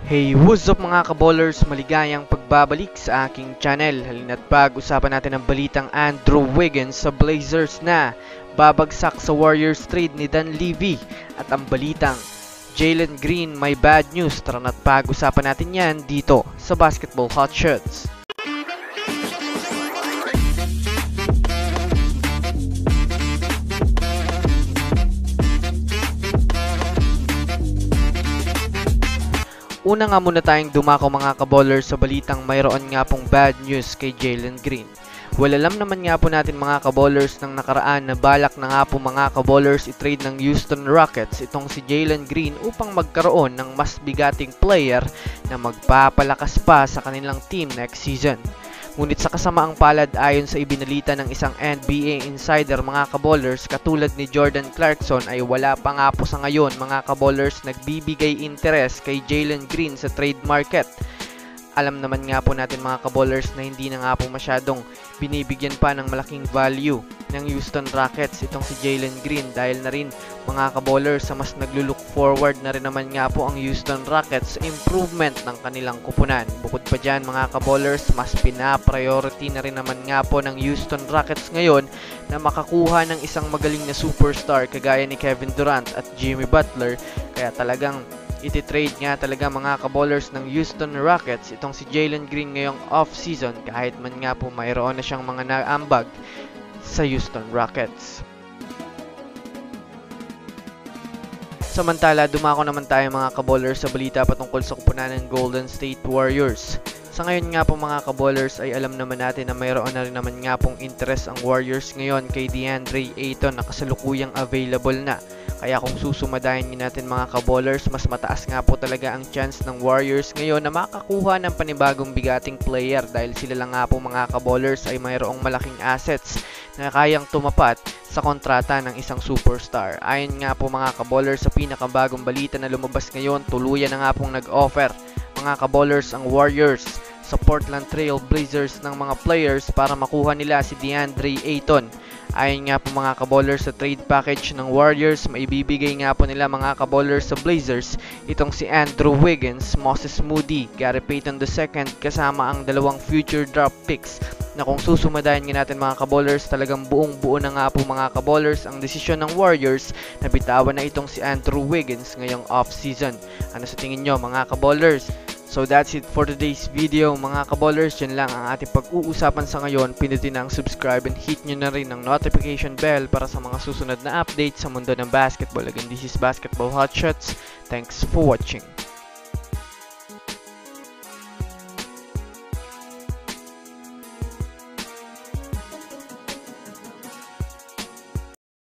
Hey, what's up mga kaballers? Maligayang pagbabalik sa aking channel. Halina't pag-usapan natin ang balitang Andrew Wiggins sa Blazers na babagsak sa Warriors trade ni Dan Levy at ang balitang Jalen Green may bad news. Tara na't pag-usapan natin yan dito sa Basketball Hotshots. Una nga muna tayong dumako mga kaballers sa balitang mayroon nga pong bad news kay Jalen Green. Well, alam naman nga po natin mga kaballers ng nakaraan na balak na nga po mga kaballers i-trade ng Houston Rockets itong si Jalen Green upang magkaroon ng mas bigating player na magpapalakas pa sa kanilang team next season. Ngunit sa kasamaang palad ayon sa ibinalita ng isang NBA insider mga kaballers katulad ni Jordan Clarkson ay wala pa nga po sa ngayon mga kaballers nagbibigay interes kay Jalen Green sa trade market. Alam naman nga po natin mga kaballers na hindi na nga po masyadong binibigyan pa ng malaking value ng Houston Rockets itong si Jalen Green dahil na rin mga kaballers sa mas naglulook forward na rin naman nga po ang Houston Rockets sa improvement ng kanilang kupunan. Bukod pa dyan mga kaballers, mas pina-priority na rin naman nga po ng Houston Rockets ngayon na makakuha ng isang magaling na superstar kagaya ni Kevin Durant at Jimmy Butler, kaya talagang iti-trade nga talaga mga kaballers ng Houston Rockets itong si Jalen Green ngayong off-season kahit man nga po mayroon na siyang mga naambag sa Houston Rockets. Samantala, dumako naman tayo mga kaballers sa balita patungkol sa kupunan ng Golden State Warriors. Sa ngayon nga po mga kaballers ay alam naman natin na mayroon na rin naman nga pong interest ang Warriors ngayon kay DeAndre Ayton na kasalukuyang available na. Kaya kung susumadahin natin mga kaballers, mas mataas nga po talaga ang chance ng Warriors ngayon na makakuha ng panibagong bigating player dahil sila lang nga po mga kaballers ay mayroong malaking assets na kayang tumapat sa kontrata ng isang superstar. Ayon nga po mga kaballers sa pinakabagong balita na lumabas ngayon, tuluyan na nga pong nag-offer mga kaballers ang Warriors sa Portland Trail Blazers ng mga players para makuha nila si DeAndre Ayton. Ayon nga po mga kaballers sa trade package ng Warriors, maibibigay nga po nila mga kaballers sa Blazers itong si Andrew Wiggins, Moses Moody, Gary Payton II kasama ang dalawang future draft picks na kung susumadahin nga natin mga kaballers, talagang buong buo na nga po mga kaballers ang desisyon ng Warriors na bitawan na itong si Andrew Wiggins ngayong off-season. Ano sa tingin nyo mga kaballers? So that's it for today's video mga kaballers. Yan lang ang ating pag-uusapan sa ngayon. Pindutin na ang subscribe and hit nyo na rin ang notification bell para sa mga susunod na updates sa mundo ng basketball. Again, this is Basketball Hotshots. Thanks for watching.